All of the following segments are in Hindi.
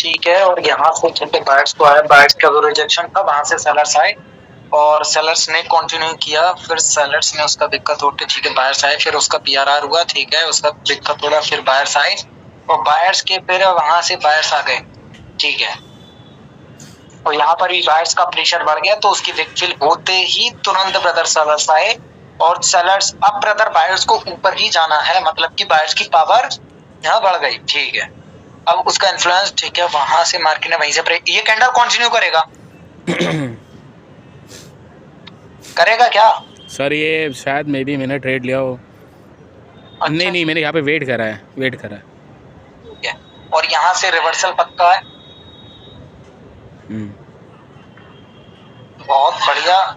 ठीक है। और यहाँ से छोटे बायर्स को आया, बायर्स का वो रिजेक्शन था, वहां से सेलर्स आए और सेलर्स ने कंटिन्यू किया, फिर सेलर्स ने उसका दिक्कत होते, ठीक है, बायर्स आए, फिर उसका पीआरआर हुआ, ठीक है, उसका दिक्कत होगा, फिर बायर्स आए और बायर्स के फिर वहां से बायर्स आ गए, ठीक है, और यहाँ पर भी बायर्स का प्रेशर बढ़ गया, तो उसकी विकफिल होते ही तुरंत ब्रदर सेलर्स आए और सेलर्स, अब ब्रदर बायर्स को ऊपर ही जाना है, मतलब कि बायर्स की पावर यहाँ बढ़ गई, ठीक है, अब उसका इन्फ्लुएंस, ठीक है, वहां से मार्केट ने वहीं से ये कैंडल कंटिन्यू करेगा करेगा क्या सर? ये शायद मैंने ट्रेड लिया हो। अच्छा, नहीं, मैंने यहाँ पे वेट करा है। ठीक है, और यहाँ से रिवर्सल पक्का है। बहुत बढ़िया।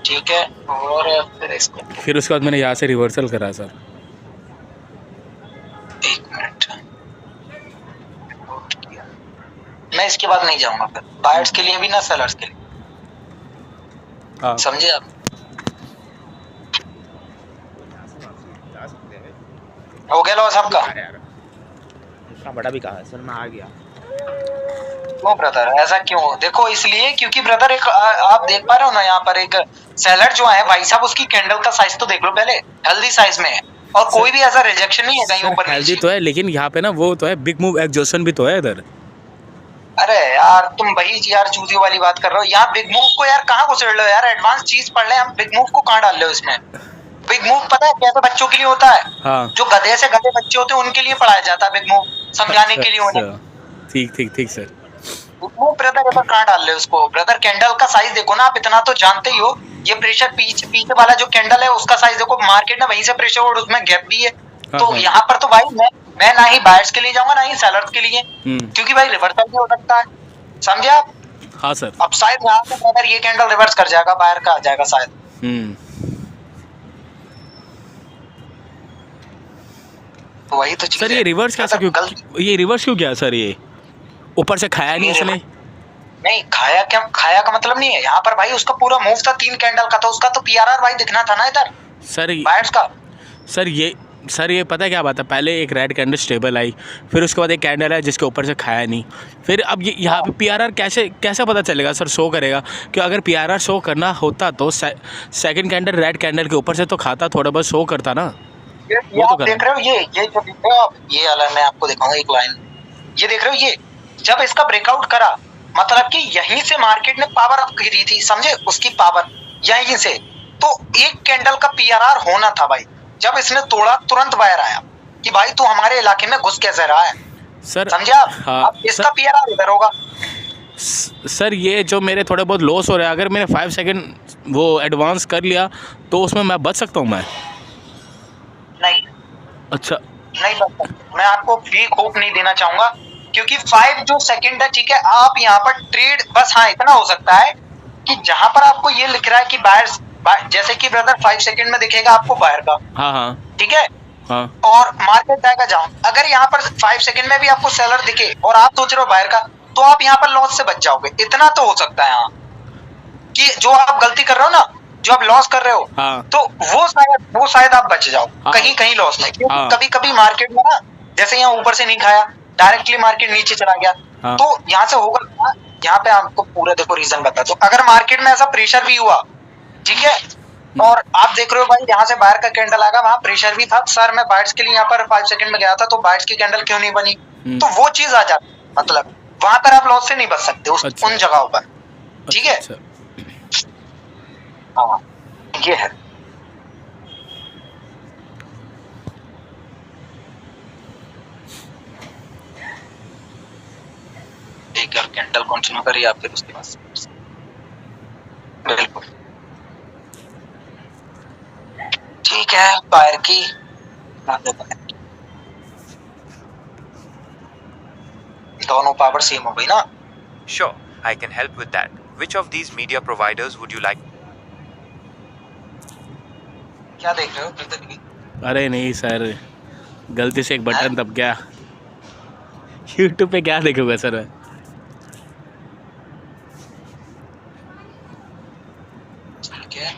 ठीक है, और फिर उसके बाद मैंने यहाँ से रिवर्सल करा सर। एक मिनट, मैं इसके बाद नहीं जाऊंगा फिर, बायर्स के लिए भी ना सेलर्स के लिए, समझे आप? हो गया लॉस आपका? उसका बड़ा भी कहा है सर, मैं आ गया। क्यों ब्रदर, ऐसा क्यों? देखो इसलिए क्योंकि ब्रदर एक आप देख पा रहे हो ना, यहाँ पर एक सेलर जो है भाई साहब, उसकी कैंडल का साइज तो देख लो पहले, हेल्दी साइज में है और कोई भी ऐसा रिजेक्शन नहीं है कहीं ऊपर हेल्दी तो है, लेकिन यहाँ पे ना वो तो है, बिग मूव एग्जॉशन भी तो है इधर। अरे यार तुम वही यार चूतियों वाली बात कर रहे हो, यहाँ बिग मूव को यार कहाँ घुसेड़ लो यार, एडवांस चीज पढ़ ले, हम बिग मूव को कहाँ डाल रहे हो इसमें? बिग मूव पता है कैसे बच्चों के लिए होता है? हाँ। जो गधे से गधे बच्चे होते हैं उनके लिए पढ़ाया जाता है बिग मूव, समझाने के लिए उन्हें। ठीक सर। वो ब्रदर कहाँ डाल रहे हो उसको? ब्रदर कैंडल का साइज देखो ना, आप इतना तो जानते ही हो, ये प्रेशर पीछे वाला जो कैंडल है उसका साइज देखो, मार्केट में वहीं से प्रेशर और उसमें गैप भी है, तो यहाँ पर तो भाई मैं ना ही बायर्स के लिए जाऊंगा ना ही सेलर्स के लिए, क्योंकि भाई रिवर्सल भी हो सकता है, समझे आप? हाँ सर। अब शायद यहाँ पे ब्रदर ये कैंडल रिवर्स कर जाएगा, बायर का आ जाएगा शायद। तो वही तो सर, ये रिवर्स कैसे क्यों, ये रिवर्स क्यों किया सर? ये ऊपर से खाया नहीं इसने? नहीं खाया, क्या खाया का मतलब नहीं है, यहाँ पर भाई उसका पूरा मूव था 3 कैंडल का, तो उसका तो पीआरआर भाई दिखना था ना इधर सर, बायर्स का। सर ये पता है क्या बात है, पहले एक रेड कैंडल स्टेबल आई, फिर उसके बाद एक कैंडल है जिसके ऊपर से खाया नहीं, फिर अब ये यहाँ पे पीआरआर कैसे पता चलेगा सर, शो करेगा? कि अगर पीआरआर शो करना होता तो सेकंड कैंडल रेड कैंडल के ऊपर से तो खाता, थोड़ा बहुत शो करता ना। ये आप देख रहे हो, ये जो देख रहे हो आप, ये वाला मैं आपको दिखाऊंगा एक लाइन, ये देख रहे हो, ये जब इसका ब्रेकआउट करा, मतलब कि यहीं से मार्केट ने पावर अप करी थी, समझे? उसकी पावर यहीं से, तो एक कैंडल का पीआरआर होना था भाई, जब इसने तोड़ा तुरंत बायर आया कि भाई तू हमारे इलाके में घुस कैसे रहा है सर, समझे आप? हाँ, अब इसका पीआरआर इधर होगा सर। ये जो मेरे थोड़े बहुत लॉस हो रहे हैं, अगर मैंने 5 सेकंड वो एडवांस कर लिया तो उसमें मैं बच सकता हूँ? मैं नहीं, अच्छा नहीं बच सकता, मैं आपको फेक होप नहीं देना चाहूंगा, क्योंकि 5 जो सेकंड है, ठीक है, आप यहाँ पर ट्रेड बस, हाँ इतना हो सकता है कि जहां पर आपको ये लिख रहा है कि बायर्स, जैसे कि ब्रदर 5 सेकंड में दिखेगा आपको बायर का, हाँ, ठीक है, हाँ, और मार्केट जाएगा जाऊं, अगर यहाँ पर 5 सेकंड में भी आपको सेलर दिखे और आप सोच रहे हो बायर का, तो आप यहाँ पर लॉस से बच जाओगे, इतना तो हो सकता है हाँ, कि जो आप गलती कर रहे हो ना, जो आप लॉस कर रहे हो, हाँ, तो वो शायद आप बच जाओ, हाँ, कहीं लॉस में, क्योंकि कभी मार्केट में ना, जैसे यहाँ ऊपर से नहीं खाया, डायरेक्टली मार्केट नीचे चला गया, हाँ, तो यहाँ से होगा, यहाँ पे आपको पूरा देखो रीजन बता दो, अगर मार्केट में ऐसा प्रेशर भी हुआ, ठीक है, और आप देख रहे हो भाई यहाँ से बायर का कैंडल आएगा, वहां प्रेशर भी था सर, मैं बायर्स के लिए यहाँ पर 5 सेकंड में गया था, तो बायर्स की कैंडल क्यों नहीं बनी? तो वो चीज आ जाती, मतलब वहां पर आप लॉस से नहीं बच सकते उन जगहों पर, ठीक है? हाँ ये है। एक और कैंडल कंटिन्यू करिए आप, फिर उसके बाद बिल्कुल ठीक है। बायर की दोनों पावर सेम हो गई ना? Sure, I can help with that. Which of these media providers would you like? क्या देख रहे हो? अरे नहीं सर, गलती से एक बटन दब गया। YouTube पे क्या देखूंगा सर? ठीक है,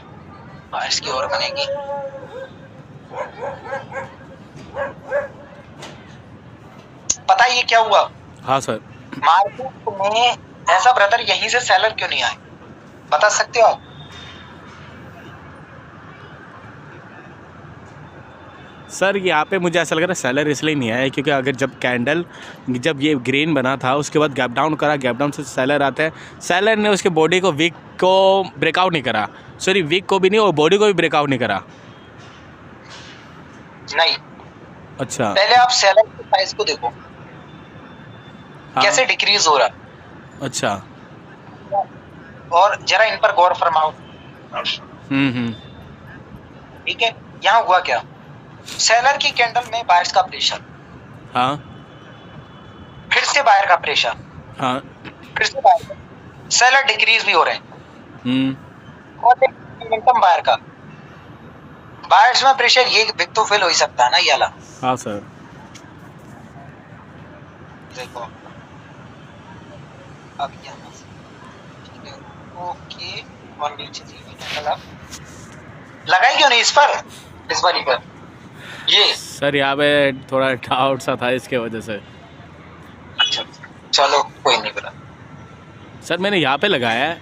बायर्स की और बनेगी, पता है ये क्या हुआ? हाँ सर। मार्केट में ऐसा ब्रदर यहीं से सेलर क्यों नहीं आए, बता सकते हो आप? सर यहाँ पे मुझे ऐसा लग रहा है सेलर इसलिए नहीं आया क्योंकि अगर जब ये ग्रेन बना था उसके बाद गैप डाउन करा, गैप डाउन से सेलर आता है, सेलर ने उसके बॉडी को विक को ब्रेकआउट नहीं करा, सॉरी विक को भी नहीं और बॉडी को भी ब्रेकआउट नहीं करा। नहीं, अच्छा। पहले आप सेलर के साइज को देखो। हाँ। कैसे डिक्रीज हो रहा है। अच्छा। और जरा इन पर गौर फरमाओ। ठीक है, यहाँ हुआ क्या? सेलर की कैंडल में बायर्स का प्रेशर, हाँ फिर से बायर का प्रेशर, हाँ। फिर से बायर का, सेलर डिक्रीज भी हो रहे हैं। और मोमेंटम बायर का, बायर्स में प्रेशर, ये विक तो फिल हो ही सकता है ना ये वाला। हाँ सर। देखो अब यहाँ से, ठीक है, ओके, और नीचे से कैंडल आप लगाई क्यों नहीं इस पर, इस वाली पर? ये सर यहाँ पे थोड़ा डाउट सा था इसके वजह से। अच्छा, चलो कोई नहीं बता। सर मैंने यहाँ पे लगाया है।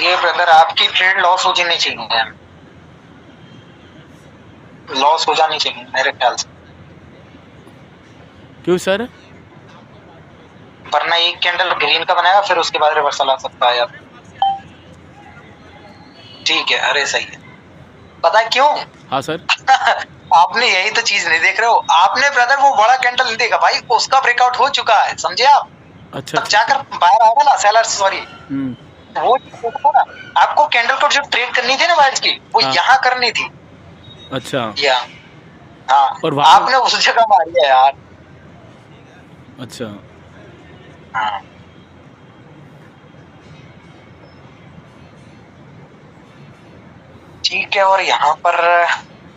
ये ब्रदर आपकी ट्रेड लॉस हो जानी चाहिए, लॉस हो जानी चाहिए मेरे ख्याल से। क्यों सर? वरना एक कैंडल ग्रीन का बनाएगा फिर उसके बाद रिवर्सल आ सकता है यार। ठीक है, अरे सही है। पता है क्यों? हाँ सर। आपने यही तो चीज नहीं देख रहे हो, आपने ब्रदर वो बड़ा कैंडल नहीं देखा भाई, उसका ब्रेकआउट हो चुका है, समझे आप? अच्छा। तब जाकर बाहर आएगा ना सेलर, सॉरी वो देखो ना, आपको कैंडल को जो ट्रेड करनी थी ना बायर्स की, वो हाँ। यहाँ करनी थी। अच्छा। या हाँ, और आपने उस जगह मारी है यार। अच्छा। हाँ। ठीक है, और यहाँ पर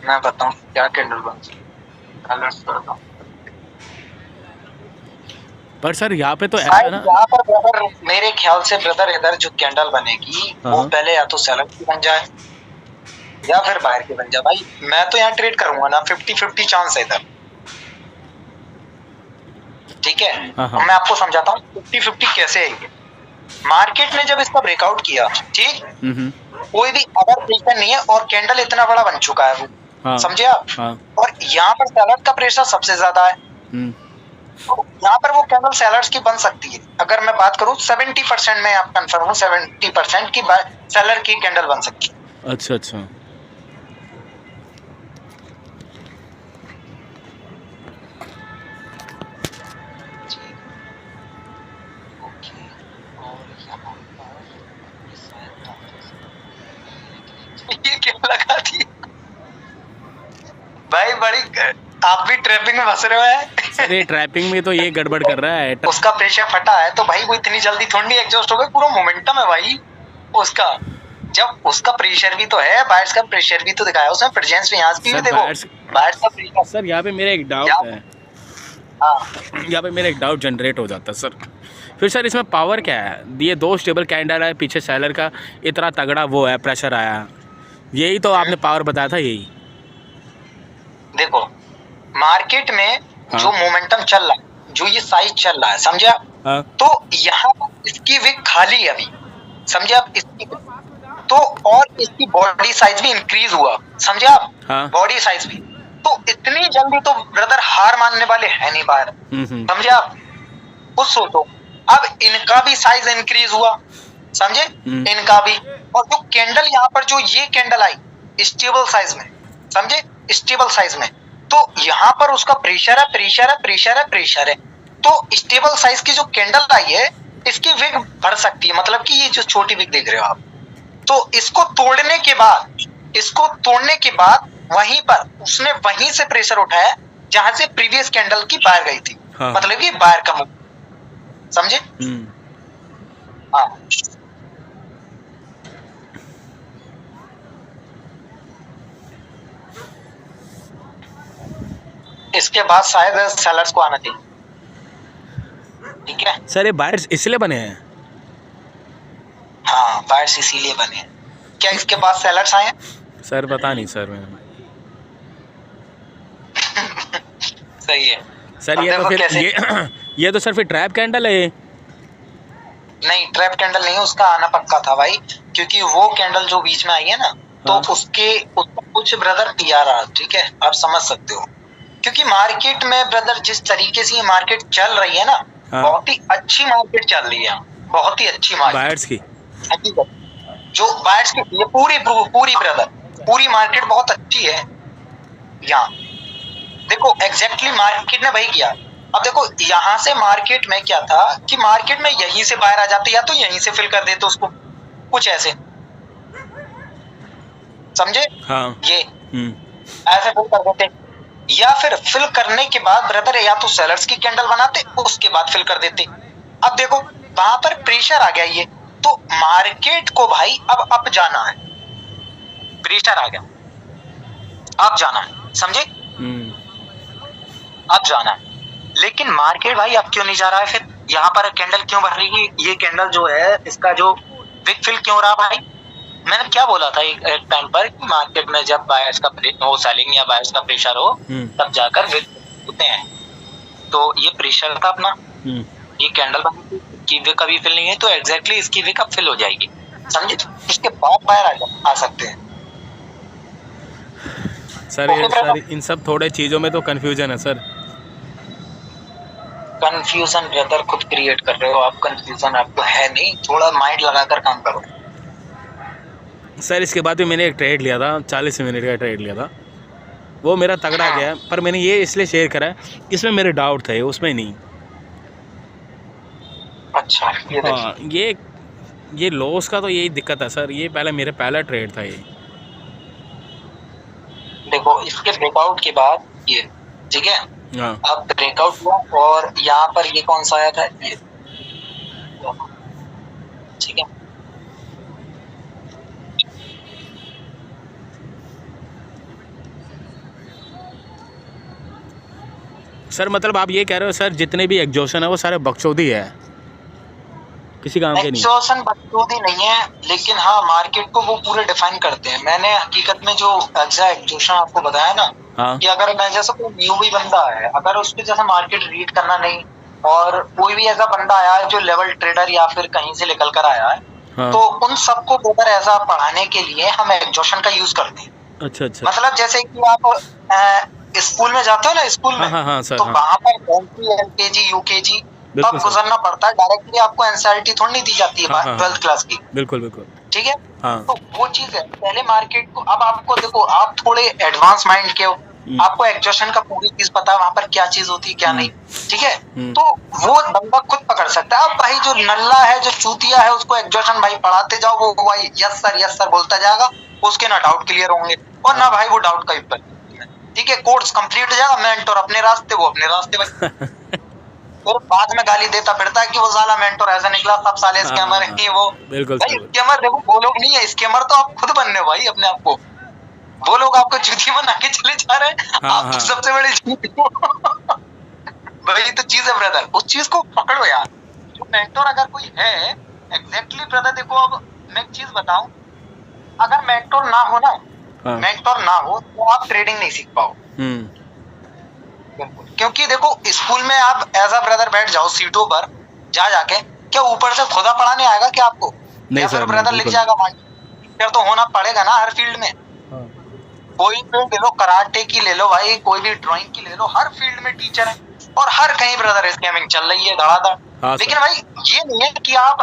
मैं बताऊं क्या कैंडल बन सकता। पर सर यहाँ पे तो ऐसा ना, यहाँ पर ब्रदर मेरे ख्याल से ब्रदर इधर जो कैंडल बनेगी वो पहले या तो सेलर की बन जाए या फिर बायर की बन जाए। भाई मैं तो यहाँ ट्रेड करूंगा ना, 50-50 चांस है इधर। ठीक है, मैं आपको समझाता हूँ 50-50 कैसे है ये। मार्केट ने जब इसका ब्रेकआउट किया, ठीक, कोई भी अदर प्रेशर नहीं है और कैंडल इतना बड़ा बन चुका है वो, समझे आप? और यहाँ पर सेलर का प्रेशर सबसे ज्यादा है, तो यहाँ पर वो कैंडल सेलर्स की बन सकती है। अगर मैं बात करूँ 70% में, आप कंफर्म हूँ 70% की सेलर की कैंडल बन सकती है। अच्छा अच्छा। ये क्या लगा दी भाई, बड़ी आप भी ट्रैपिंग में फंस रहे हो। सर ये ट्रैपिंग में तो ये गड़बड़ कर रहा है। उसका प्रेशर फटा है तो भाई वो इतनी जल्दी थोड़ी एग्जॉस्ट हो गई, पूरा मोमेंटम है भाई उसका। जब उसका प्रेशर भी तो है, बायर्स का प्रेशर भी तो दिखाया उसमें, प्रेजेंस भी यहाँ भी देखो बायर्स का प्रेशर। सर यहाँ पे मेरा एक डाउट है, यहाँ पे मेरा एक डाउट जनरेट हो जाता है सर। फिर सर इसमें पावर क्या है? ये दो स्टेबल कैंडल है, पीछे सेलर का इतना तगड़ा वो है, प्रेशर आया, यही तो आपने पावर बताया था। यही देखो मार्केट में जो मोमेंटम चल रहा है, जो ये साइज चल रहा है, समझे आप? तो यहाँ इसकी विक खाली है अभी, समझे आप? इसकी तो और इसकी बॉडी साइज भी इंक्रीज हुआ, समझे आप? बॉडी साइज भी तो इतनी जल्दी तो ब्रदर हार मानने वाले है नहीं बाहर, समझे आप? कुछ सोचो, अब इनका भी साइज इंक्रीज हुआ, समझे? इनका भी। और जो कैंडल यहाँ पर जो ये कैंडल आई स्टेबल साइज में, समझे? स्टेबल साइज में, तो यहाँ पर उसका प्रेशर है, प्रेशर है, प्रेशर है, प्रेशर है। तो स्टेबल साइज की जो कैंडल आई है इसकी विग बढ़ सकती है, मतलब कि ये जो छोटी विग देख रहे हो आप, तो इसको तोड़ने के बाद वहीं पर उसने वहीं से प्रेशर उठाया जहां से प्रीवियस कैंडल की बाहर गई थी। मतलब कि बाहर का मूव, समझे? हाँ, इसके बाद शायद सेलर्स को आना चाहिए। ठीक है सर, ये बायर्स इसलिए बने हैं? हाँ, बायर्स इसीलिए बने हैं। क्या इसके बाद सेलर्स आए? सर पता नहीं सर मैंने। सही है। सर अब ये तो देखो फिर कैसे, ये तो सर फिर ट्रैप कैंडल है ये। नहीं ट्रैप कैंडल नहीं है, उसका आना पक्का था भाई, क्योंकि वो कैंडल जो बीच में आई है ना, तो हाँ। उसके कुछ ब्रदर टीआरआर, ठीक है, आप समझ सकते हो, क्योंकि मार्केट में ब्रदर जिस तरीके से ये मार्केट चल रही है ना, हाँ। बहुत ही अच्छी मार्केट चल रही है, बहुत ही अच्छी मार्केट बायर्स की। जो बायर्स की, ये पूरी ब्रदर पूरी मार्केट बहुत अच्छी है यहाँ। देखो एग्जैक्टली मार्केट ने वही किया। अब देखो यहाँ से मार्केट में क्या था कि मार्केट में यहीं से बाहर आ जाते, या तो यहीं से फिल कर देते उसको, कुछ ऐसे, समझे? हाँ। ये ऐसे फिल कर देते, या फिर फिल करने के बाद ब्रदर या तो सेलर्स की कैंडल बनाते, उसके बाद फिल कर देते। अब देखो वहां पर प्रेशर आ गया, ये तो मार्केट को भाई अब अप जाना है, प्रेशर आ गया, अब जाना है, समझे? अब जाना है, लेकिन मार्केट भाई अब क्यों नहीं जा रहा है? फिर यहाँ पर कैंडल क्यों बढ़ रही है? ये कैंडल जो है इसका जो बिग फिल क्यों रहा भाई? मैंने क्या बोला था एक टाइम पर कि मार्केट में जब बायर्स का वो सेलिंग या बायर्स का प्रेशर हो तब जाकर बिग होते हैं, तो ये प्रेशर था अपना, ये कैंडल बनी की विक अभी फिल नहीं है, तो एग्जैक्टली इसकी विक अब फिल हो जाएगी, समझे? इसके बाद बाहर आ सकते हैं। सर ये सर इन सब थोड़े चीज़ों में तो कंफ्यूजन है सर। कंफ्यूजन ब्रदर खुद क्रिएट कर रहे हो आप, कंफ्यूजन आपको है नहीं, थोड़ा माइंड लगाकर काम करो। सर इसके बाद भी मैंने एक ट्रेड लिया था, 40 मिनट का ट्रेड लिया था, वो मेरा तगड़ा गया, पर मैंने ये इसलिए शेयर करा है, इसमें मेरे डाउट थे, उसमें नहीं। अच्छा ये हाँ, ये लॉस का तो यही दिक्कत है सर, ये मेरा पहला ट्रेड था ये। देखो इसके ब्रेकआउट के बाद ये, ठीक है, हाँ। अब ब्रेकआउट हुआ और यहाँ पर ये कौन सा आया था, ये, ठीक है, सर मतलब आप ये कह रहे हो सर जितने भी एग्जॉशन है वो सारे बकचोदी है, किसी काम के नहीं? एग्जॉशन बकचोदी नहीं है, लेकिन हाँ मार्केट को वो पूरे डिफाइन करते हैं। मैंने हकीकत में जो एग्जॉशन आपको बताया ना, हाँ। कि अगर मैं जैसा कोई न्यू भी बंदा है, अगर उसके जैसा मार्केट रीड करना नहीं, और कोई भी ऐसा बंदा आया है जो लेवल ट्रेडर या फिर कहीं से निकल कर आया है, हाँ। तो उन सबको बेहतर ऐसा पढ़ाने के लिए हम एग्जॉशन का यूज करते हैं। अच्छा अच्छा। मतलब जैसे कि आप स्कूल में जाते हो ना, स्कूल में, हाँ सर, तो हाँ। वहाँ पर LKG UKG तब गुजरना पड़ता है, डायरेक्टली आपको एनसीईआरटी थोड़ी नहीं दी जाती है 12th क्लास की। बिल्कुल बिल्कुल, ठीक है, हाँ। तो वो चीज है पहले मार्केट को। अब आपको देखो, आप थोड़े एडवांस माइंड के हो, आपको एग्जॉशन का पूरी चीज पता है, वहाँ पर क्या चीज होती है क्या नहीं, ठीक है, तो वो बंदा खुद पकड़ सकता है। अब भाई जो नल्ला है, जो चूतिया है, उसको एग्जॉशन भाई पढ़ाते जाओ, वो भाई यस सर बोलता जाएगा, उसके ना डाउट क्लियर होंगे और ना भाई वो डाउट का उत्तर, ठीक है, कोर्स कंप्लीट हो जाएगा, मेंटोर अपने रास्ते, वो अपने रास्ते भाई। और बाद में गाली देता फिरता है कि वो साला मेंटोर ऐसा निकला, सब साले स्कैमर है, वो बिल्कुल भाई स्कैमर। देखो वो लोग नहीं है स्कैमर, तो आप खुद बनने हो भाई अपने आप को, वो लोग आपको चूती बना के चले जा रहे हैं, आप तो सबसे बड़े चूती हो। भाई तो चीज है ब्रदर, उस चीज को पकड़ो यार। जो मेंटोर अगर कोई है, एग्जैक्टली ब्रदर, देखो अब मैं एक चीज बताऊं, अगर मेंटोर ना हो ना, मेंटोर ना हो तो आप ट्रेडिंग नहीं सीख पाओ। क्योंकि देखो स्कूल में आप एज अ ब्रदर बैठ जाओ सीटों पर, जाके क्या ऊपर से खुदा पढ़ाने आएगा क्या आपको? या फिर ब्रदर लिख जाएगा? टीचर तो होना पड़ेगा ना हर फील्ड में। कोई फील्ड ले लो, कराटे की ले लो भाई, कोई भी ड्राइंग की ले लो, हर फील्ड में टीचर है, और हर कहीं ब्रदर स्कैमिंग चल रही है धड़ाधड़। लेकिन भाई ये नहीं है कि आप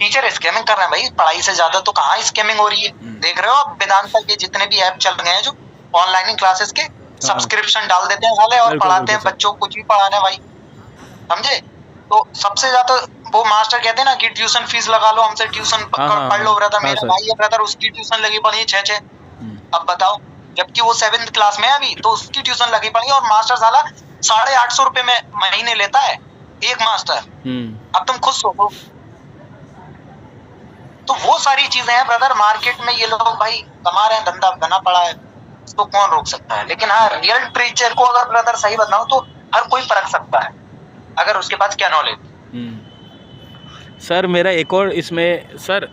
टीचर स्कैमिंग कर रहे हैं, भाई पढ़ाई से ज्यादा तो कहाँ स्कैमिंग हो रही है। देख रहे हो आप वेदांता के जितने भी ऐप चल गए हैं, जो ऑनलाइन क्लासेस के सब्सक्रिप्शन डाल देते हैं साले और पढ़ाते हैं बच्चों को, कुछ भी पढ़ाने भाई, समझे? तो सबसे ज्यादा वो मास्टर कहते हैं ना कि ट्यूशन फीस लगा लो, हमसे ट्यूशन पढ़ लो ब्रदर। मेरा भाई है ब्रदर, उसकी ट्यूशन लगी पड़ी है 6-6। अब बताओ, जबकि वो 7th क्लास में है अभी, तो उसकी ट्यूशन लगी पड़ी है, और मास्टर साला 850 रुपए में महीने लेता है एक मास्टर। अब तुम खुद सोचो। तो वो सारी चीजें हैं ब्रदर, मार्केट में ये लोग भाई कमा रहे हैं, धंधा बना पड़ा है, तो कौन रोक सकता है? लेकिन हाँ, रियल टीचर को अगर ब्रदर सही बताऊं तो हर कोई परख सकता है, अगर उसके पास क्या नॉलेज। सर मेरा एक और इसमें सर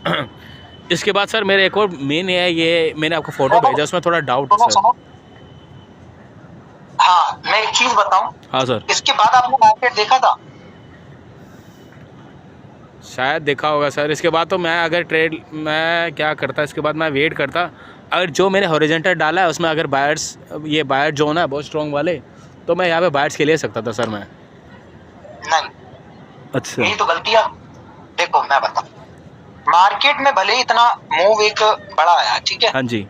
इसके बाद सर मेरे एक और मेन है, ये मैंने आपको फोटो भेजा, उसमें थोड़ा डाउट है सुनो सर। सुनो, हाँ मैं एक चीज बताऊं, हाँ सर, इसके बाद आपने मार्केट देखा था? शायद देखा होगा सर। इसके बाद तो मैं अगर ट्रेड मैं क्या करता, इसके बाद मैं वेट करता, अगर जो मैंने हॉरिजॉन्टल डाला है उसमें अगर बायर्स, ये बायर जोन है बहुत स्ट्रॉन्ग वाले, तो मैं यहाँ पे बायर्स के ले सकता था सर मैं। नहीं, अच्छा, यही तो गलती है। देखो मैं बताऊं, मार्केट में भले इतना मूव एक बड़ा आया, ठीक है, हाँ जी,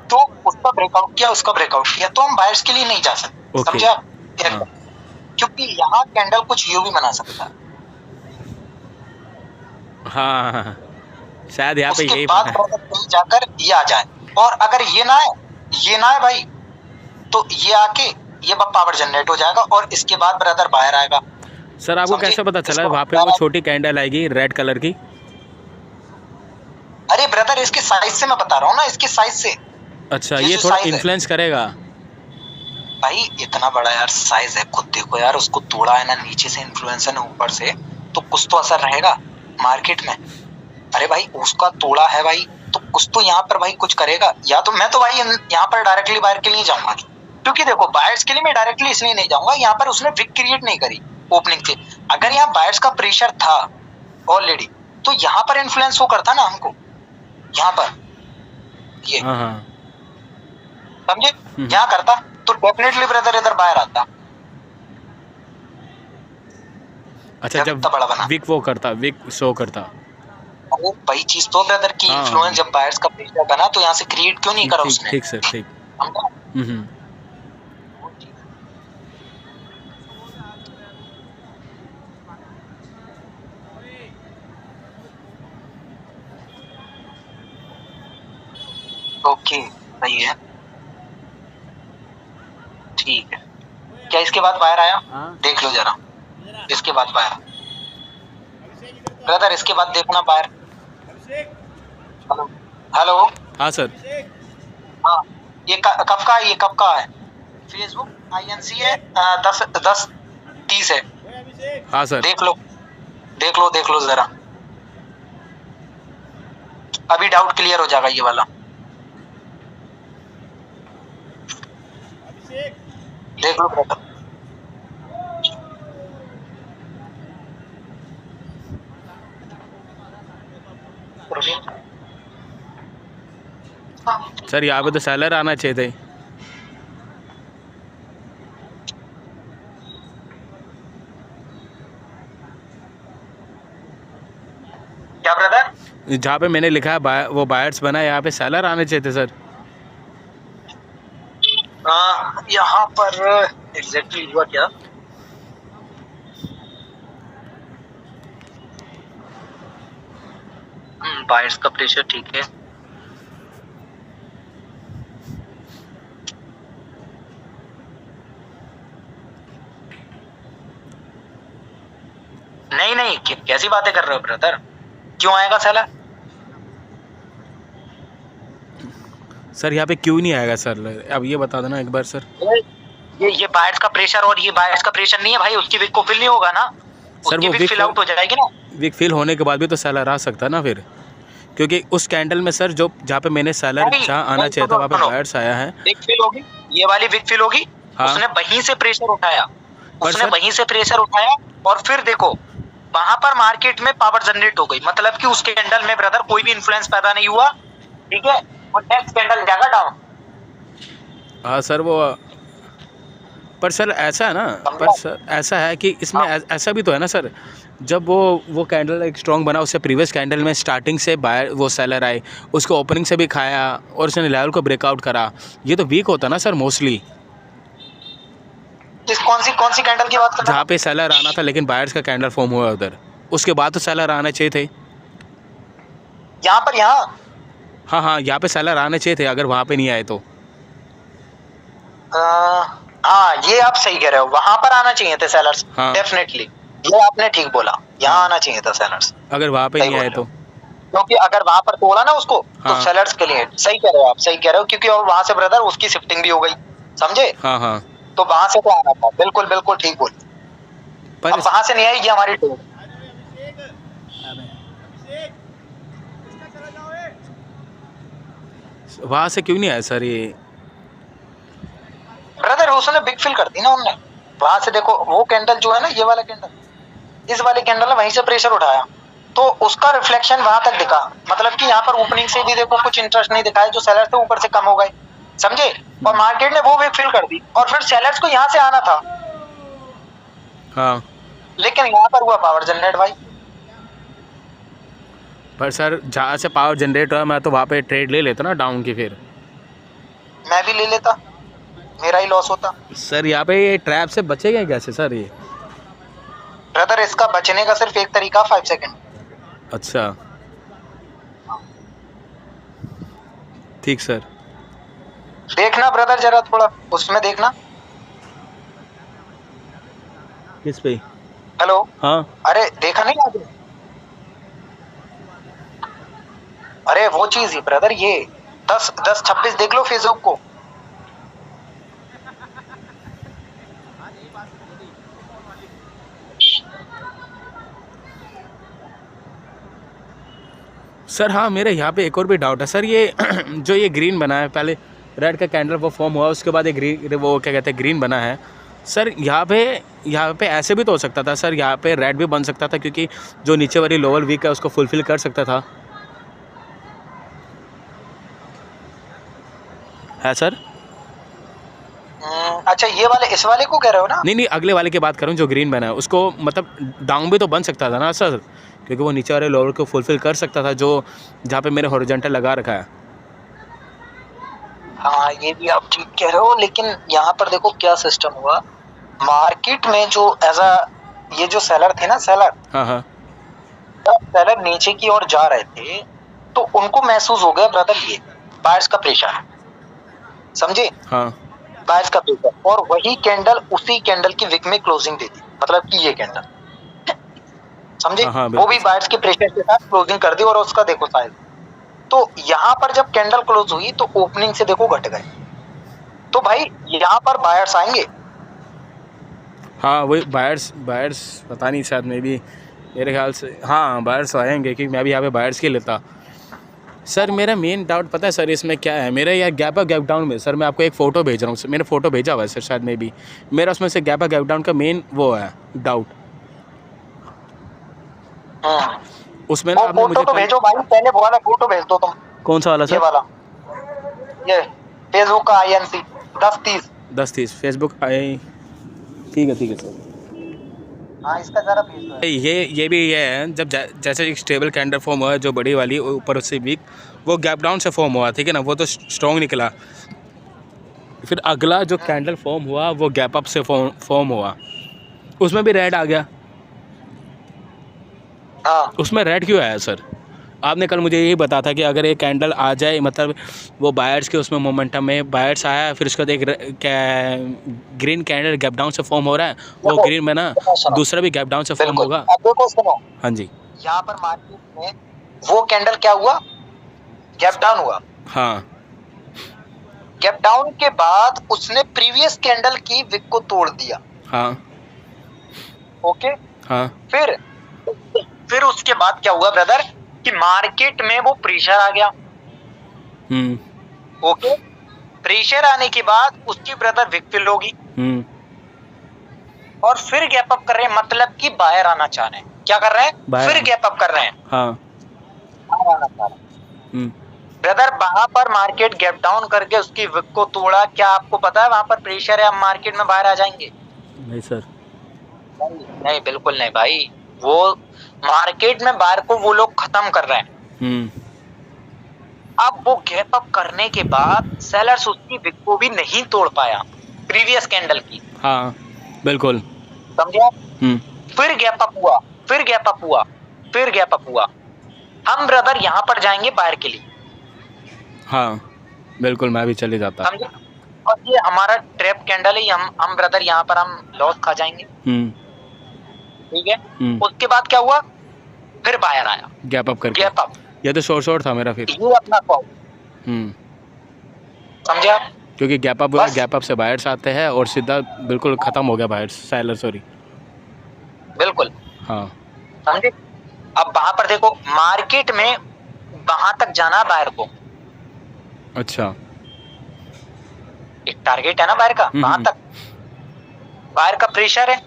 तो उसका ब्रेकआउट किया, उसका ब्रेकआउट किया, तो हम बायर्स के लिए नहीं जा सकते, ओके, समझे आप? हाँ क्योंकि यहाँ कैंडल कुछ यू भी बना सकता है। हाँ हाँ, शायद यहाँ पे उसके यही बाद है। कहीं जाकर ये आ जाए, और अगर ये ना है, ये ना है भाई, तो ये आके ये पावर जनरेट हो जाएगा, और इसके बाद ब्रदर बाहर आएगा। सर आपको समझे? कैसे पता चला इसको वहाँ पे वो छोटी कैंडल आएगी रेड कलर की? अरे ब्रदर, इसके साइज से मैं बता रहा हूँ ना, इसके साइज से। अच्छा, ये ये जो थोड़ा size है। इन्फ्लुएंस करेगा। भाई इतना बड़ा यार साइज है, खुद देखो यार, उसको तोड़ा है ना नीचे से, इन्फ्लुएंस है ना ऊपर से, तो कुछ तो असर रहेगा मार्केट में। अरे भाई उसका तोड़ा है भाई, तो कुछ तो यहाँ पर भाई कुछ करेगा। या तो मैं तो भाई यहाँ पर डायरेक्टली बायर के लिए जाऊंगा, क्योंकि देखो बायर्स के लिए मैं डायरेक्टली इसलिए नहीं जाऊंगा, यहाँ पर उसने विक क्रिएट नहीं करी ओपनिंग से। अगर यहाँ बायर्स का प्रेशर था ऑलरेडी, तो यहाँ पर इन्फ्लुएंस वो करता ना हमको, यहाँ पर ये हाँ हाँ, समझे, यहाँ करता तो डेफिनेटली ब्रदर इधर बाहर आता। अच्छा, जब इतना बड़ा बना, विक वो करता, विक शो करता। वो वही चीज तो ब्रदर की हाँ। इन्फ्लुएंस जब बायर्स का प्रेशर बना, तो यहाँ से क्रिएट क्यों नहीं करा ठीक उसने? ठीक सर, ठीक। हमको हम्म। ओके, सही है, ठीक है। क्या इसके बाद बाहर आया? देख लो जरा, इसके बाद बाहर ब्रदर, इसके बाद देखना बाहर। हेलो हेलो, हाँ सर, हाँ, ये कब का, ये कब का है? फेसबुक INC है, 10:30 है। हाँ सर, देख लो देख लो देख लो जरा, अभी डाउट क्लियर हो जाएगा ये वाला। देख लो ब्रदर, सर यहाँ पे तो सेलर आना चाहिए थे। क्या ब्रदर? जहाँ पे मैंने लिखा है वो बायर्स बना है, यहाँ पे सेलर आने चाहिए थे सर। यहाँ पर एग्जैक्टली हुआ क्या? बायर्स का प्रेशर ठीक है, नहीं नहीं, कैसी बातें कर रहे हो ब्रदर, क्यों आएगा सेलर? सर यहाँ पे क्यों नहीं आएगा सर, अब ये बता देना एक बार सर। ये बायर्स का प्रेशर, और ये बायर्स का प्रेशर नहीं है भाई, उसकी विक को फिल नहीं होगा ना, सर उसकी वो विक फिल आउट हो जाएगी ना। विक फिल होने के बाद भी तो सेलर आ सकता है ना फिर, क्योंकि उस कैंडल में सर जो जहाँ पे मैंने सेलर जहाँ आना चाहिए था वहाँ पे बायर्स आया है। विक फिल होगी, ये वाली विक फिल होगी। हाँ। उसने वहीं से प्रेशर उठाया, उसने सर- वहीं से प्रेशर उठाया, और फिर देखो वहां पर मार्केट में पावर जनरेट हो गई, मतलब कि उस कैंडल में ब्रदर कोई भी इन्फ्लुएंस पैदा नहीं हुआ, ठीक है, और नेक्स्ट कैंडल जाएगा डाउन। हाँ सर, वो पर सर ऐसा है ना, पर सर ऐसा है कि इसमें ऐसा भी तो है ना सर, जब वो कैंडल एक स्ट्रॉन्ग बना, उससे प्रीवियस कैंडल में स्टार्टिंग से बायर वो सेलर आए, उसको ओपनिंग से भी खाया और उसने लेवल को ब्रेकआउट करा, ये तो वीक होता ना सर मोस्टली। कौन सी कैंडल की बात कर रहे जहाँ पे सेलर आना था लेकिन बायर्स का कैंडल फॉर्म हुआ उधर, उसके बाद तो सेलर आने चाहिए थे। यहाँ पर, यहाँ हाँ हाँ, यहाँ पे सेलर आने चाहिए थे, अगर वहाँ पे नहीं आए तो। हाँ, ये आप सही कह रहे हो, वहां पर आना चाहिए थे सेलर्स, हाँ। डेफिनेटली, ये आपने ठीक बोला, यहाँ आना चाहिए था सेलर्स, अगर वहाँ पे सही नहीं आए बोल तो। क्योंकि अगर वहां पर तोड़ा ना उसको, तो हाँ। सेलर्स के लिए सही कह रहे हो आप, सही कह रहे हो, क्योंकि और वहां से ब्रदर उसकी शिफ्टिंग भी हो गई, समझे? हाँ हाँ, तो वहां से तो आना था, बिल्कुल बिल्कुल ठीक बोल। पर अब वहां से नहीं आई, ये हमारी टीम। वहाँ से क्यों नहीं आया सर ये? ब्रदर उसने बिग फिल कर दी ना उनने। वहां से देखो वो कैंडल जो है ना, ये वाला कैंडल, इस वाले कैंडल ने वहीं से प्रेशर उठाया, तो उसका रिफ्लेक्शन वहां तक दिखा। मतलब कि यहाँ पर ओपनिंग से भी देखो कुछ इंटरेस्ट नहीं दिखाया, जो सेलर थे ऊपर से कम हो गए, समझे। और मार्केट ने वो बिग फिल कर दी और फिर सेलर्स को यहाँ से आना था, हाँ लेकिन यहाँ पर हुआ पावर जनरेट भाई। पर सर जहाँ से पावर जनरेट हुआ मैं तो वहाँ पे ट्रेड ले लेता ना डाउन की, फिर मैं भी ले लेता, मेरा ही लॉस होता। सर यहाँ पे ये ट्रैप से बचेगा कैसे सर ये? ब्रदर इसका बचने का सिर्फ एक तरीका, 5 सेकंड। अच्छा ठीक सर। देखना ब्रदर जरा थोड़ा उसमें देखना। किस पे? हेलो, हाँ अरे देखा नहीं आगे? अरे वो चीज ही ब्रदर, ये 10-10-26 देख लो फेसबुक को। सर हाँ, मेरे यहाँ पे एक और भी डाउट है सर। ये जो ये ग्रीन बना है, पहले रेड का कैंडल वो फॉर्म हुआ, उसके बाद ये ग्रीन, वो क्या कहते हैं, ग्रीन बना है सर। यहाँ पे ऐसे भी तो हो सकता था सर, यहाँ पे रेड भी बन सकता था, क्योंकि जो नीचे वाली लोअर वीक है उसको फुलफिल कर सकता था, है सर? अच्छा ये वाले, इस वाले को कह रहे हो ना? नहीं, अगले वाले की बात करूँ जो ग्रीन बना है, उसको मतलब डाउन भी तो बन सकता था ना सर, क्योंकि वो नीचे वाले लोअर को फुलफिल कर सकता था, जो जहाँ पे मेरे हॉरिजॉन्टल लगा रखा है। हाँ ये भी आप ठीक कह रहे हो, लेकिन यहाँ पर देखो क्या सिस्टम हुआ मार्केट में। जो ऐसा ये जो सेलर थे ना, सेलर, हाँ सेलर नीचे की ओर जा रहे थे, तो उनको महसूस हो गया ब्रदर ये बायर्स का प्रेशर, समझे। हाँ बायर्स का प्रेशर, और वही कैंडल उसी कैंडल की विक में क्लोजिंग दे दी, मतलब कि ये कैंडल, समझे। हाँ, वो भी बायर्स के प्रेशर के साथ क्लोजिंग कर दी, और उसका देखो साइज। तो यहाँ पर जब कैंडल क्लोज हुई तो ओपनिंग से देखो घट गए, तो भाई यहाँ पर बायर्स आएंगे। हाँ वही बायर्स पता नहीं, शायद मे भी, मेरे ख्याल से हाँ बायर्स आएंगे, क्योंकि मैं भी यहाँ पे बायर्स के लेता। सर मेरा मेन डाउट पता है सर इसमें क्या है, मेरा यार गैप डाउन में सर, मैं आपको एक फ़ोटो भेज रहा हूँ, मैंने फ़ोटो भेजा हुआ है सर, शायद मे भी मेरा उसमें से गैप डाउन का मेन वो है डाउट। उसमें ना आपने मुझे फोटो तो भेजो भाई, पहले वो वाला फोटो भेज दो तुम। कौन सा वाला सर? ये वाला, ये फेसबुक का INC 10-30 फेसबुक आई, ठीक है सर। हाँ इसका जरा भेज दो। ये भी ये है, जब जैसे एक स्टेबल कैंडल फॉर्म हुआ है, जो बड़ी वाली ऊपर उससे वीक, वो गैप डाउन से फॉर्म हुआ, ठीक है ना, वो तो स्ट्रॉन्ग निकला। फिर अगला जो कैंडल फॉर्म हुआ वो गैप अप से फॉर्म हुआ, उसमें भी रेड आ गया। हाँ उसमें रेड क्यों आया सर? आपने कल मुझे यही बताया था कि अगर एक कैंडल आ जाए, मतलब वो बायर्स के उसमें मोमेंटम में बायर्स आया, फिर उसके बाद एक ग्रीन कैंडल गैप डाउन से फॉर्म हो रहा है, वो ग्रीन में ना दूसरा भी गैप डाउन से फॉर्म होगा। अब देखो सुनो, हाँ जी, यहाँ पर मार्केट में वो कैंडल क्या हुआ, गैप डाउन हुआ। हाँ गैप डाउन के बाद उसने प्रीवियस कैंडल की विक को तोड़ दिया। हाँ ओके, हाँ फिर उसके बाद क्या हुआ ब्रदर, कि मार्केट में वो प्रेशर आ गया। ओके, प्रेशर आने के बाद उसकी ब्रदर विक फिल होगी, और फिर गैप अप कर रहे हैं, मतलब कि बायर आना चाह रहे हैं। क्या कर रहे हैं? फिर गैप अप कर रहे हैं। हाँ ब्रदर वहां पर मार्केट गैप डाउन करके उसकी विक को तोड़ा, क्या आपको पता है वहां पर प्रेशर है, अब मार्केट में बाहर आ जाएंगे? नहीं सर, नहीं बिल्कुल नहीं भाई, वो मार्केट में बाहर को वो लोग खत्म कर रहे हैं। अब वो गैप अप करने के बाद सेलर्स उसकी विक को भी नहीं तोड़ पाया, प्रीवियस कैंडल की। हाँ बिल्कुल, समझे। फिर गैप अप हुआ, फिर गैप अप हुआ, फिर गैप अप हुआ। हम ब्रदर यहाँ पर जाएंगे बाहर के लिए। हाँ बिल्कुल, मैं भी चले जाता। समझे, और ये हमारा ट्रैप कैंडल है, हम ब्रदर यहाँ पर हम लॉस खा जाएंगे। ठीक है। उसके बाद क्या हुआ, फिर बाहर आया गैप अप करके। गैप अप, ये तो शॉर्ट था मेरा फिर। ये अपना कॉल, समझे आप? क्योंकि गैप अप से बायर्स आते हैं और सीधा बिल्कुल खत्म हो गया बायर्स, सेलर सॉरी। बिल्कुल, हाँ समझे। अब वहां पर देखो मार्केट में वहां तक जाना बायर को, अच्छा। एक टारगेट है ना बायर का, वहां तक बायर का प्रेशर है।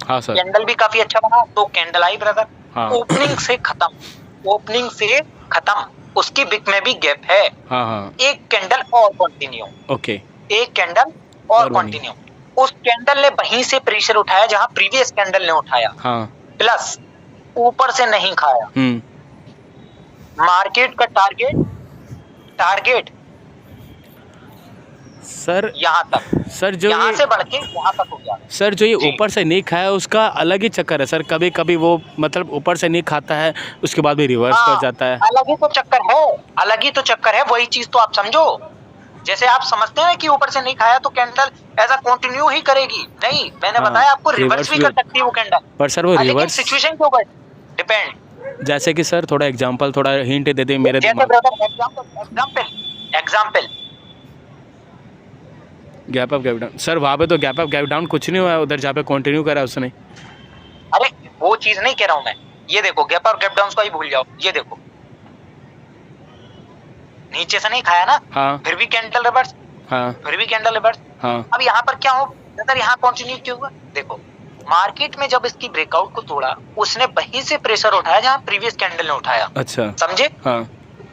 हाँ सर। कैंडल भी काफी अच्छा बना, तो कैंडल आई ब्रदर, हाँ। ओपनिंग से खत्म, ओपनिंग से खत्म, उसकी बिक में भी गैप है। हाँ हाँ। एक कैंडल और कंटिन्यू, ओके। एक कैंडल और कंटिन्यू। उस कैंडल ने वहीं से प्रेशर उठाया जहां प्रीवियस कैंडल ने उठाया, हाँ। प्लस ऊपर से नहीं खाया। मार्केट का टारगेट, टारगेट सर यहाँ तक, सर जो यहाँ ये से बढ़ के यहाँ तक हो गया। सर जो ये जी। ऊपर से नहीं खाया उसका अलग ही चक्कर है सर। कभी कभी वो मतलब ऊपर से नहीं खाता है, उसके बाद भी रिवर्स हाँ, कर जाता है। अलग ही तो चक्कर है, अलग ही तो चक्कर है। वही चीज तो आप समझो, जैसे आप समझते हैं कि ऊपर से नहीं खाया तो कैंडल ऐसा कंटिन्यू ही करेगी, नहीं, मैंने हाँ, बताया आपको रिवर्स रिवर्स भी भी कर सकती है वो कैंडल। पर सर वो लेकिन रिवर्स सिचुएशन के ऊपर डिपेंड। जैसे कि सर थोड़ा एग्जांपल, थोड़ा हिंट दे दें मेरे जैसे दिमाग। Brother example gap up gap down sir, वहाँ पे तो गैप अप गैप डाउन कुछ नहीं हुआ है उधर जहाँ पे कंटिन्यू करा उसने। अरे वो चीज नहीं कह रहा हूं मैं, ये देखो गैप अप गैप डाउन को ही भूल जाओ, ये देखो नीचे से नहीं खाया ना, हाँ फिर भी कैंडल रिवर्स, हाँ फिर भी कैंडल रिवर्स। हाँ। अब यहाँ पर क्या हो ब्रदर, यहाँ कंटिन्यू क्यों हुआ? देखो मार्केट में जब इसकी ब्रेकआउट को तोड़ा, उसने वहीं से प्रेशर उठाया जहां प्रीवियस कैंडल ने उठाया। अच्छा। समझे? हाँ।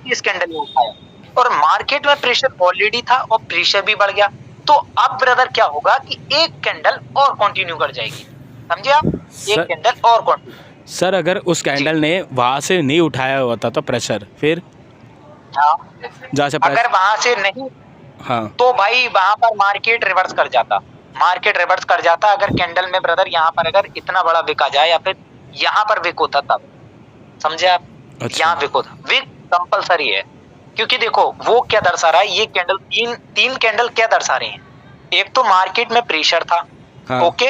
इस कैंडल ने उठाया और मार्केट में प्रेशर ऑलरेडी था और प्रेशर भी बढ़ गया। तो अब ब्रदर क्या होगा कि एक कैंडल और कंटिन्यू कर जाएगी, समझे आप? एक कैंडल और कंटिन्यू। सर अगर उस कैंडल ने वहां से नहीं उठाया होता तो प्रेशर, फिर हाँ, जहाँ से अगर वहां से नहीं, हाँ तो भाई वहां पर मार्केट रिवर्स कर जाता, मार्केट रिवर्स कर जाता। अगर कैंडल में ब्रदर यहाँ पर अगर इतना बड़ा विक आ जाए या फिर यहाँ पर विक होता तब, समझे आप? अच्छा। यहाँ विक होता, विक कंपलसरी है, क्योंकि देखो वो क्या दर्शा रहा है, ये कैंडल तीन कैंडल क्या दर्शा रही हैं? एक तो मार्केट में प्रेशर था, हाँ। ओके,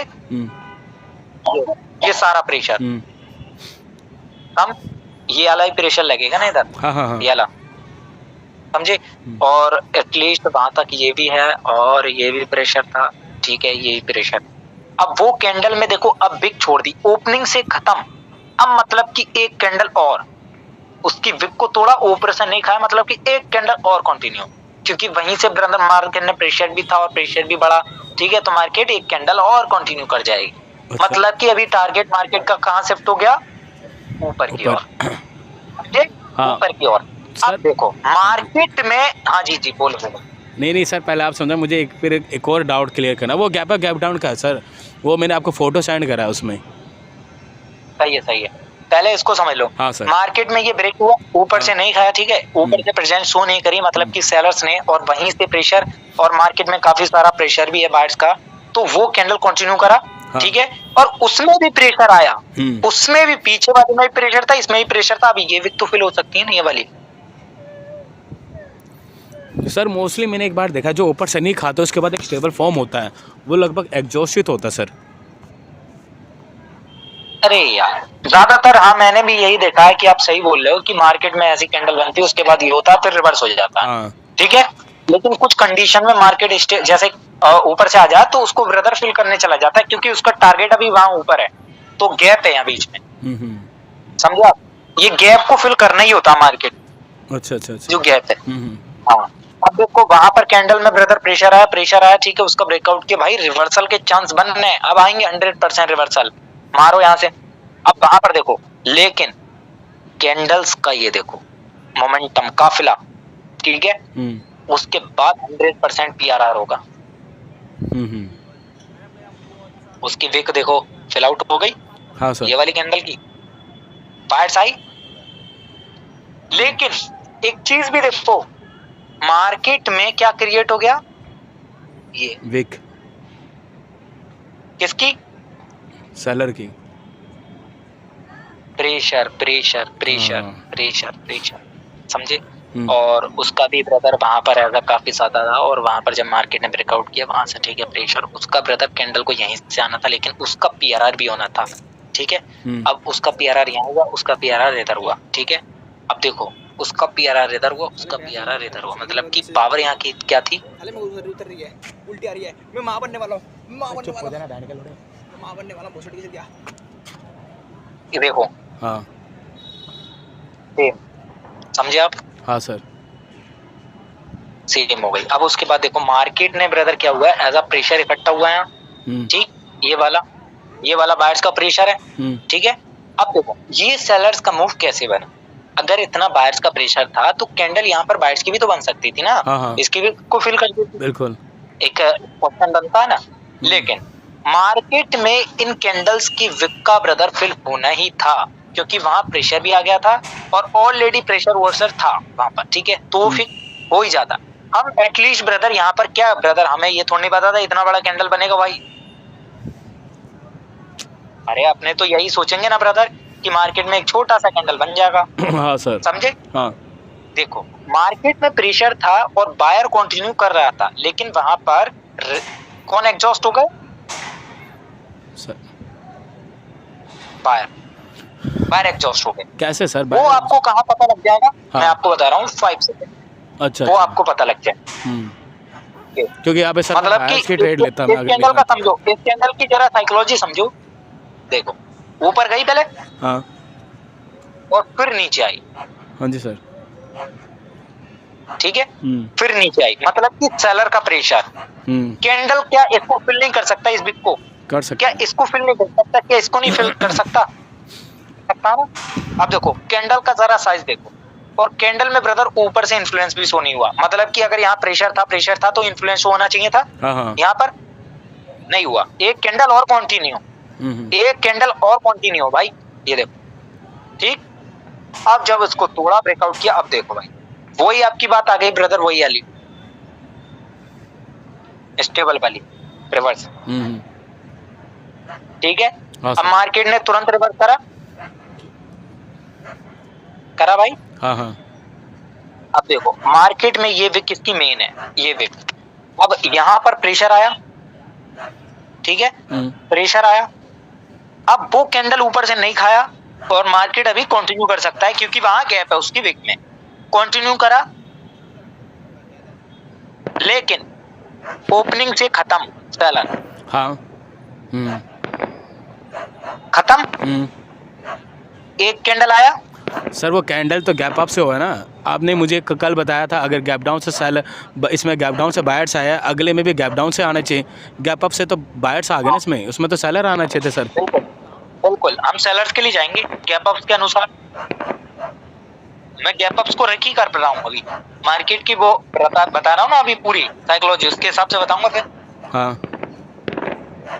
ये सारा प्रेशर, हम ये वाला ही प्रेशर लगेगा ना इधर, हाँ हाँ हाँ। ये वाला, समझे? और एटलीस्ट वहां तक ये भी है और ये भी प्रेशर था, ठीक है, ये भी प्रेशर। अब वो कैंडल में देखो अब विक छोड़ दी, ओपनिंग से खत्म। अब मतलब कि एक कैंडल और, उसकी विक को तोड़ा, ऊपर से नहीं खाया, मतलब कि एक कैंडल और कंटिन्यू, क्योंकि वहीं से ब्रदर मार्केट में प्रेशर भी था और प्रेशर भी बढ़ा, ठीक है, तो मार्केट एक कैंडल और कंटिन्यू कर जाएगी। अच्छा। मतलब कि अभी टारगेट मार्केट का कहाँ शिफ्ट हो गया? ऊपर की ओर, हाँ। ऊपर की ओर। अब देखो मार्केट में, हाँ जी जी बोलो बोलो। नहीं सर, पहले आप समझा, मुझे फिर एक और डाउट क्लियर करना। वो गैप अप गैप डाउन का है सर, वो मैंने आपको फोटो सेंड करा है उसमें। सही है सही है, पहले इसको समझ लो। हाँ सर। मार्केट में ये ब्रेक हुआ, ऊपर से नहीं खाया, ठीक है, ऊपर से प्रेजेंट शो नहीं करी, मतलब कि सेलर्स ने, और वहीं से प्रेशर, और मार्केट में काफी सारा प्रेशर भी है बायर्स का, तो वो कैंडल कंटिन्यू करा, हाँ। ठीक है, और उसमें भी प्रेशर आया, उसमें भी पीछे वाले में भी प्रेशर था, इसमें भी प्रेशर था। अभी ये विक तो फिल हो सकती है ना, ये वाली। सर मोस्टली मैंने एक बार देखा, जो ऊपर से नहीं खाता उसके बाद एक स्टेबल फॉर्म होता है, वो लगभग एग्जॉस्टित होता है सर। अरे यार ज्यादातर, हाँ मैंने भी यही देखा है कि आप सही बोल रहे हो कि मार्केट में ऐसी कैंडल बनती है, उसके बाद ये होता है, फिर रिवर्स हो जाता है, हाँ। ठीक है। लेकिन कुछ कंडीशन में मार्केट जैसे ऊपर से आ जाए तो उसको ब्रदर फिल करने चला जाता है, क्योंकि उसका टारगेट अभी वहां ऊपर है, तो गैप है यहाँ बीच में, समझे आप? ये गैप को फिल करना ही होता है मार्केट। अच्छा अच्छा अच्छा। जो गैप है, हाँ। अब देखो वहां पर कैंडल में ब्रदर प्रेशर आया, ठीक है, उसका ब्रेकआउट के भाई रिवर्सल के चांस बन रहे हैं, अब आएंगे 100% रिवर्सल, मारो यहाँ से। अब वहां पर देखो, लेकिन कैंडल्स का ये देखो मोमेंटम, काफिला, ठीक है, उसके बाद 100% पीआरआर होगा। उसकी विक देखो फिल आउट हो गई, हाँ सर। ये वाली कैंडल की बायर्स आई। लेकिन एक चीज भी देखो, मार्केट में क्या क्रिएट हो गया? ये विक किसकी? सेलर की। Pressure pressure pressure pressure pressure, समझे? और उसका भी ब्रदर वहां पर ऐसा काफी ज्यादा था, और वहां पर जब मार्केट ने ब्रेकआउट किया वहां से, ठीक है, प्रेशर उसका ब्रदर कैंडल को यहीं से आना था, लेकिन उसका पीआरआर भी होना था, ठीक है। अब उसका पीआरआर यहाँ हुआ, उसका पीआरआर इधर हुआ, ठीक है। अब देखो उसका पीआरआर इधर हुआ, उसका पीआरआर इधर हुआ, मतलब कि पावर यहाँ की क्या थी? उतर रही है, उल्टी आ रही है, मैं मां बनने वाला हूं, मां बनने वाला हूं, मां बनने वाला भोसड़ी से क्या? ये देखो, हाँ सेम, समझे आप? हाँ सर। सेम हो गई। अब उसके बाद देखो मार्केट ने ब्रदर क्या हुआ है, एज अ प्रेशर इकट्ठा हुआ है, ठीक, ये वाला बायर्स का प्रेशर है, ठीक है। अब देखो ये सेलर्स का मूव कैसे बना, अगर इतना बायर्स का प्रेशर था तो कैंडल यहाँ पर बायर्स की भी तो बन सकती थी ना, हाँ। इसकी भी को फिल कर देती, बिल्कुल। एक क्वेश्चन बनता है ना। लेकिन मार्केट में इन कैंडल्स की विक का ब्रदर फिल होना ही था, क्योंकि वहां प्रेशर भी आ गया था और ऑलरेडी प्रेशर वर्सर था वहां पर, ठीक है, तो फिर हो ही जाता। हम एटलीस्ट ब्रदर यहाँ पर क्या ब्रदर, हमें ये थोड़ी नहीं पता था इतना बड़ा कैंडल बनेगा भाई। अरे अपने तो यही सोचेंगे ना ब्रदर कि मार्केट में एक छोटा सा कैंडल बन जाएगा। हाँ सर। समझे? हाँ। देखो मार्केट में प्रेशर था और बायर कंटिन्यू कर रहा था, लेकिन वहां पर कौन एग्जॉस्ट हो गए? सर बायर एग्जॉस्ट हो गए। कैसे सर? वो आपको कहाँ पता लग जाएगा? हाँ। मैं आपको बता रहा हूँ 5 सेकंड। अच्छा। वो आपको पता लग जाए, क्योंकि यहाँ पे सर मतलब कि की ट्रेड लेता इस कैंडल का समझो, इस कैंडल की जरा साइकोलॉजी समझो। देखो ऊपर गई पहले, हाँ और फिर नीचे आई, हाँ जी सर, ठीक है, फिर नीचे आई, मतलब कि सेलर का प्रेशर। कैंडल क्या इसको फिल नहीं कर सकता, इस बिग को कर सकता क्या इसको फिल नहीं कर सकता, क्या इसको नहीं फिल कर सकता ना। अब देखो कैंडल का जरा साइज देखो, और कैंडल में ब्रदर ऊपर से इन्फ्लुएंस भी शो नहीं हुआ, मतलब कि अगर यहाँ प्रेशर था तो इन्फ्लुएंस शो होना चाहिए था, यहाँ पर नहीं हुआ। एक कैंडल और कंटिन्यू, एक कैंडल और कंटिन्यू भाई, ये देखो, ठीक। अब जब इसको तोड़ा, ब्रेकआउट किया, अब देखो भाई वही आपकी बात आ गई ब्रदर, वही वाली स्टेबल वाली रिवर्स, ठीक है। अब मार्केट ने तुरंत रिवर्स करा भाई। हाँ। अब देखो मार्केट में ये विक किसकी मेन है, ये विक। अब यहां पर प्रेशर आया, ठीक है, प्रेशर आया। अब वो कैंडल ऊपर से नहीं खाया और मार्केट अभी कंटिन्यू कर सकता है, क्योंकि वहां गैप है उसकी विक में, कंटिन्यू करा, लेकिन ओपनिंग से खत्म सेलर। हाँ। खत्म। एक कैंडल आया सर, वो कैंडल तो गैप अप से हुआ ना, आपने मुझे कल बताया था अगर गैप डाउन से सेल, इसमें गैप डाउन से बायर्स आया, अगले में भी गैप डाउन से आना चाहिए, गैप अप से तो बायर्स आ गए ना इसमें, उसमें तो सेलर आना चाहिए थे सर। बिल्कुल हम सेलर्स के लिए जाएंगे गैप अप्स के अनुसार, मैं गैप अप्स को रखी कर रहा हूँ अभी, मार्केट की वो बता रहा हूँ ना अभी पूरी साइकोलॉजी, उसके हिसाब से बताऊंगा फिर। हाँ।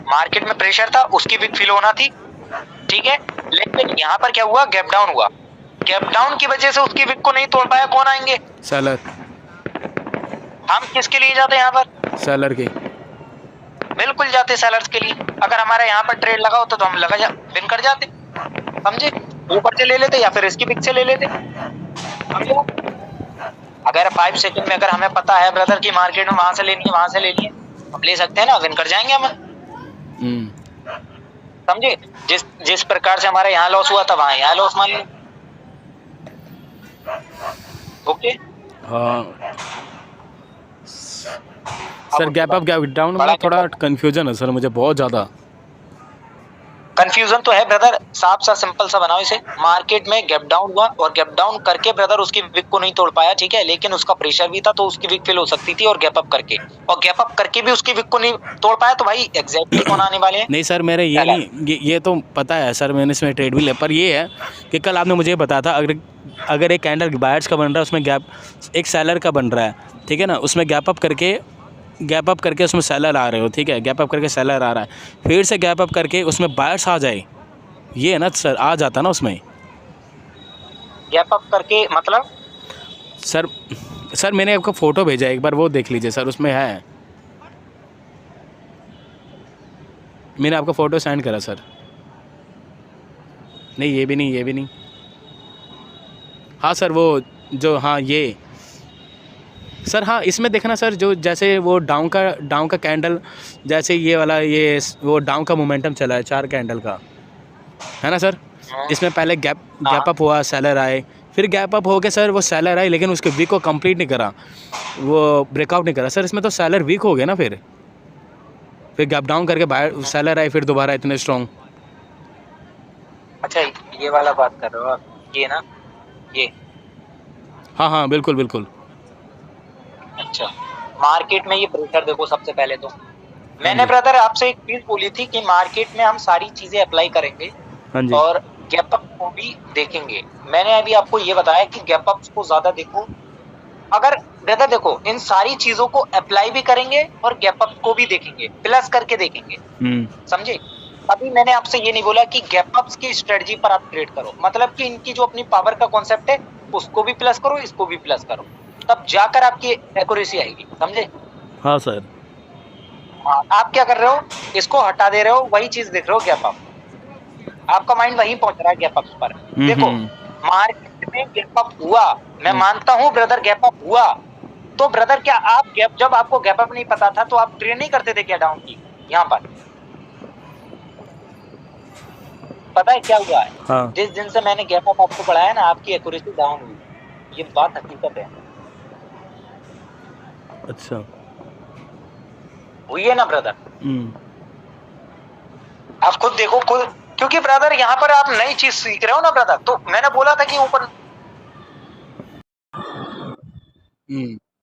मार्केट में प्रेशर था, उसकी भी फील होना थी, ठीक है, लेकिन यहाँ पर क्या हुआ, गैप डाउन हुआ, गैप डाउन की वजह से उसकी विक को नहीं तोड़ पाया, कौन आएंगे? सेलर। हम किसके लिए जाते हैं यहाँ पर? सेलर के, बिल्कुल जाते सेलर्स के लिए। अगर हमारा यहाँ पर ट्रेड लगा होता तो हम विन कर जाते, समझे, ऊपर से ले लेते या फिर इसकी विक से ले लेते, समझे। अगर 5 सेकंड में अगर हमें पता है ब्रदर की मार्केट में वहां से लेनी है, वहां से लेनी है, हम ले सकते हैं ना, विन कर जाएंगे हम, समझे। जिस प्रकार से हमारा यहाँ लॉस हुआ था वहां यहाँ लॉस मान लो, ओके। हाँ sir, gap up gap down में थोड़ा कंफ्यूजन है सर मुझे, बहुत ज़्यादा कंफ्यूजन तो है ब्रदर, साफ सा सिंपल सा बनाओ इसे। मार्केट में गैप डाउन हुआ और गैप डाउन करके ब्रदर उसकी विक को नहीं तोड़ पाया, ठीक है, लेकिन उसका प्रेशर भी था तो उसकी विक फिल हो सकती थी, और गैप अप करके भी उसकी विक को नहीं तोड़ पाया, तो भाई एग्जैक्टली कौन आने वाले हैं? नहीं सर, मेरे ये नहीं, ये तो पता है सर, मैंने इसमें ट्रेड भी लिया, पर ये है कि कल आपने मुझे बताया था अगर एक कैंडल बायर्स का बन रहा है, उसमें गैप एक सेलर का बन रहा है, ठीक है ना, उसमें गैप अप करके उसमें सेलर आ रहे हो, ठीक है, गैप अप करके सेलर आ रहा है, फिर से गैप अप करके उसमें बायर्स आ जाए, ये है ना सर, आ जाता ना उसमें गैप अप करके, मतलब सर मैंने आपको फ़ोटो भेजा, एक बार वो देख लीजिए सर, उसमें है, मैंने आपको फ़ोटो सेंड करा सर। नहीं ये भी नहीं, हाँ सर वो जो, हाँ ये सर, हाँ इसमें देखना सर, जो जैसे वो डाउन का कैंडल, जैसे ये वाला, ये वो डाउन का मोमेंटम चला है 4 कैंडल का, है ना सर। इसमें पहले गैप अप हुआ, सेलर आए, फिर गैप अप हो गया सर, वो सेलर आए, लेकिन उसके वीक को कंप्लीट नहीं करा, वो ब्रेकआउट नहीं करा सर, इसमें तो सेलर वीक हो गया ना, फिर गैप डाउन करके बाहर सेलर आए, फिर दोबारा इतने स्ट्रॉन्ग। अच्छा ये वाला बात कर रहे हो आप, ये ना, ये। हाँ हाँ बिल्कुल बिल्कुल। अच्छा, मार्केट में ये प्रेशर देखो सबसे पहले तो मैंने जी। ब्रदर आपसे एक चीज बोली थी कि मार्केट में हम सारी चीजें अप्लाई करेंगे हाँ जी। और गैप अप को भी देखेंगे। मैंने अभी आपको ये बताया कि गैप अप्स को ज्यादा देखो। अगर ब्रदर देखो इन सारी चीजों को अप्लाई भी करेंगे और गैप अप को भी देखेंगे, प्लस करके देखेंगे, समझे। अभी मैंने आपसे ये नहीं बोला कि गैप अप्स की स्ट्रेटजी पर आप ट्रेड करो, मतलब कि इनकी जो अपनी पावर का कॉन्सेप्ट है उसको भी प्लस करो, इसको भी प्लस करो, तब जाकर आपकी एक्यूरेसी आएगी, समझे। हाँ सर। हाँ, आप क्या कर रहे हो, इसको हटा दे रहे हो, वही चीज देख रहे हो गैप अप, आपका माइंड वहीं पहुंच रहा है गैप अप पर। देखो मार्केट में गैप अप हुआ, मैं मानता हूं ब्रदर गैप अप हुआ, तो ब्रदर क्या आप गैप, जब आपको गैप अप नहीं पता था तो आप ट्रेड नहीं करते थे क्या डाउन की। यहाँ पर पता है क्या हुआ है, हाँ। जिस दिन से मैंने गैप अप आपको पढ़ाया ना, आपकी एक्यूरेसी डाउन हुई, ये बात हकीकत है, अच्छा। हुई है ना ब्रदर। आप खुद देखो खुद, क्योंकि ब्रदर यहाँ पर आप नई चीज सीख रहे हो ना ब्रदर, तो मैंने बोला था कि ऊपर